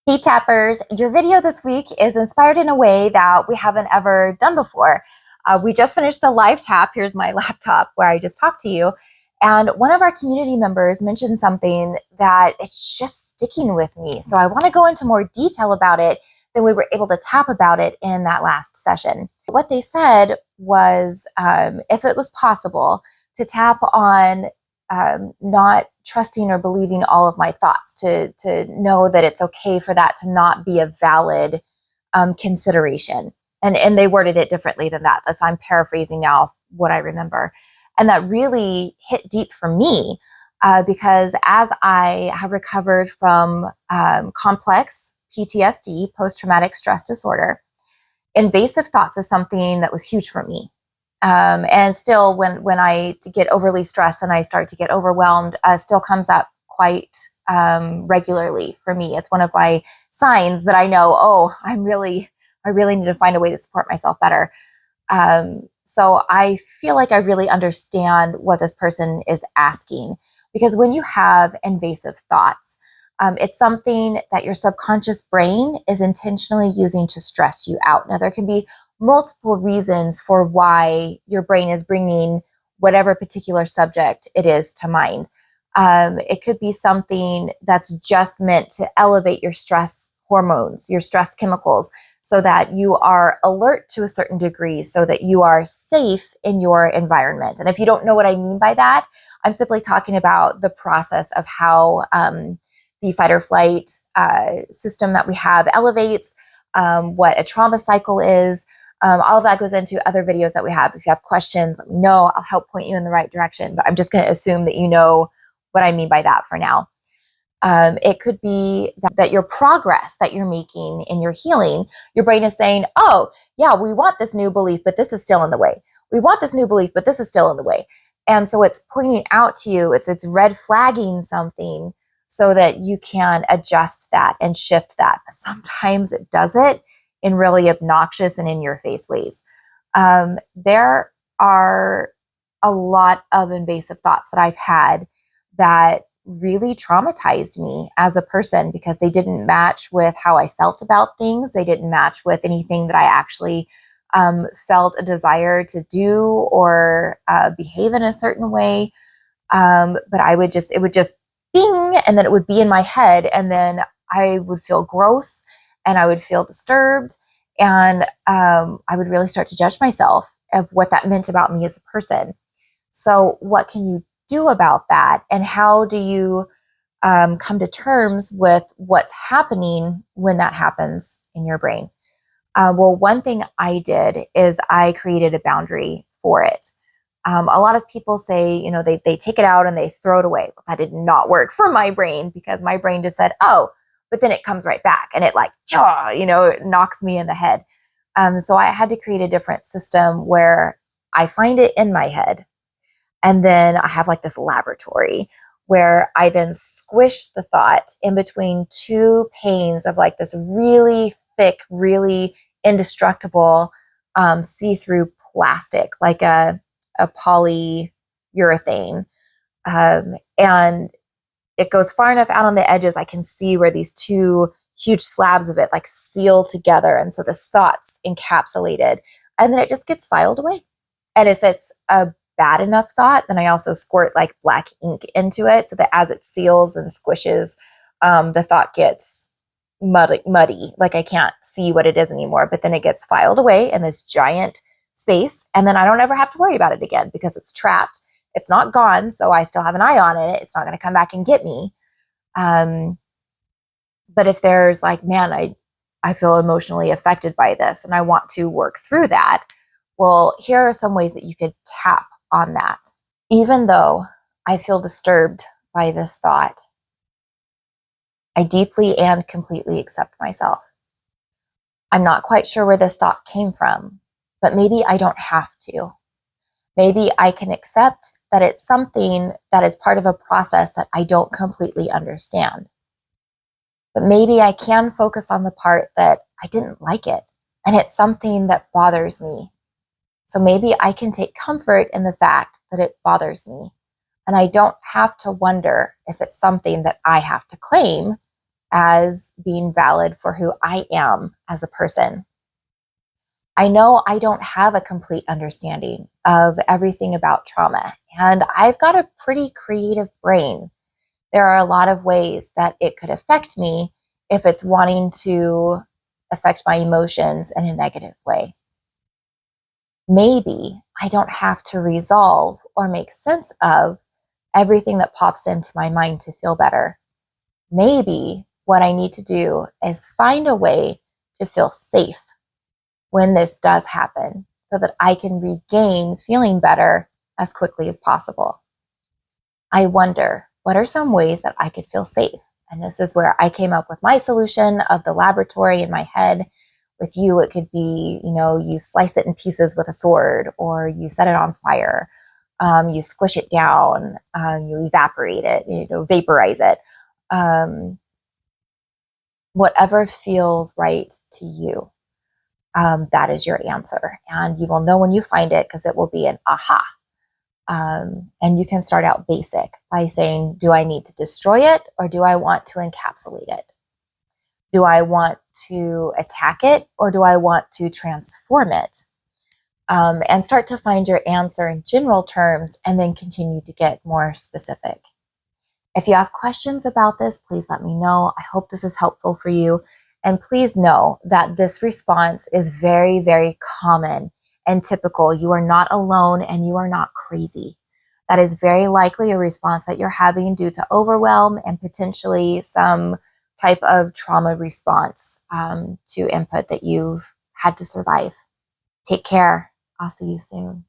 Hey Tappers, your video this week is inspired in a way that we haven't ever done before. We just finished the live tap. Here's my laptop where I just talked to you. And one of our community members mentioned something that it's just sticking with me. So I want to go into more detail about it than we were able to tap about it in that last session. What they said was if it was possible to tap on not trusting or believing all of my thoughts, to know that it's okay for that to not be a valid consideration. And they worded it differently than that. So I'm paraphrasing now what I remember. And that really hit deep for me because as I have recovered from complex PTSD, post-traumatic stress disorder, invasive thoughts is something that was huge for me. And still, when I get overly stressed and I start to get overwhelmed, still comes up quite regularly for me. It's one of my signs that I know, oh, I really need to find a way to support myself better. So I feel like I really understand what this person is asking, because when you have invasive thoughts, it's something that your subconscious brain is intentionally using to stress you out. Now, there can be multiple reasons for why your brain is bringing whatever particular subject it is to mind. It could be something that's just meant to elevate your stress hormones, your stress chemicals, so that you are alert to a certain degree, so that you are safe in your environment. And if you don't know what I mean by that, I'm simply talking about the process of how the fight or flight system that we have elevates, what a trauma cycle is. All of that goes into other videos that we have. If you have questions, let me know. I'll help point you in the right direction. But I'm just going to assume that you know what I mean by that for now. It could be that your progress that you're making in your healing, your brain is saying, oh, yeah, we want this new belief, but this is still in the way. We want this new belief, but this is still in the way. And so it's pointing out to you, it's red flagging something so that you can adjust that and shift that. But sometimes it does it in really obnoxious and in your face ways. There are a lot of invasive thoughts that I've had that really traumatized me as a person, because they didn't match with how I felt about things. They didn't match with anything that I actually felt a desire to do or behave in a certain way. But it would just bing, and then it would be in my head, and then I would feel gross and I would feel disturbed, and I would really start to judge myself of what that meant about me as a person. So what can you do about that? And how do you come to terms with what's happening when that happens in your brain? Well, one thing I did is I created a boundary for it. A lot of people say, they take it out and they throw it away. Well, that did not work for my brain, because my brain just said, oh, but then it comes right back and it it knocks me in the head. So I had to create a different system where I find it in my head. And then I have like this laboratory where I then squish the thought in between two panes of like this really thick, really indestructible see-through plastic, like a polyurethane. And it goes far enough out on the edges, I can see where these two huge slabs of it like seal together. And so this thought's encapsulated, and then it just gets filed away. And if it's a bad enough thought, then I also squirt like black ink into it, so that as it seals and squishes, the thought gets muddy, like I can't see what it is anymore. But then it gets filed away in this giant space, and then I don't ever have to worry about it again, because it's trapped. It's not gone, so I still have an eye on it. It's not going to come back and get me. But if there's like, man, I feel emotionally affected by this and I want to work through that, well, here are some ways that you could tap on that. Even though I feel disturbed by this thought, I deeply and completely accept myself. I'm not quite sure where this thought came from, but maybe I don't have to. Maybe I can accept that it's something that is part of a process that I don't completely understand. But maybe I can focus on the part that I didn't like it, and it's something that bothers me. So maybe I can take comfort in the fact that it bothers me, and I don't have to wonder if it's something that I have to claim as being valid for who I am as a person. I know I don't have a complete understanding of everything about trauma, and I've got a pretty creative brain. There are a lot of ways that it could affect me if it's wanting to affect my emotions in a negative way. Maybe I don't have to resolve or make sense of everything that pops into my mind to feel better. Maybe what I need to do is find a way to feel safe when this does happen so that I can regain feeling better as quickly as possible. I wonder, what are some ways that I could feel safe? And this is where I came up with my solution of the laboratory in my head. With you, it could be, you slice it in pieces with a sword, or you set it on fire, you squish it down, you evaporate it, vaporize it. Whatever feels right to you, that is your answer. And you will know when you find it because it will be an aha. And you can start out basic by saying, do I need to destroy it, or do I want to encapsulate it? Do I want to attack it, or do I want to transform it? And start to find your answer in general terms, and then continue to get more specific. If you have questions about this, please let me know. I hope this is helpful for you. And please know that this response is very, very common and typical. You are not alone, and you are not crazy. That is very likely a response that you're having due to overwhelm and potentially some type of trauma response to input that you've had to survive. Take care. I'll see you soon.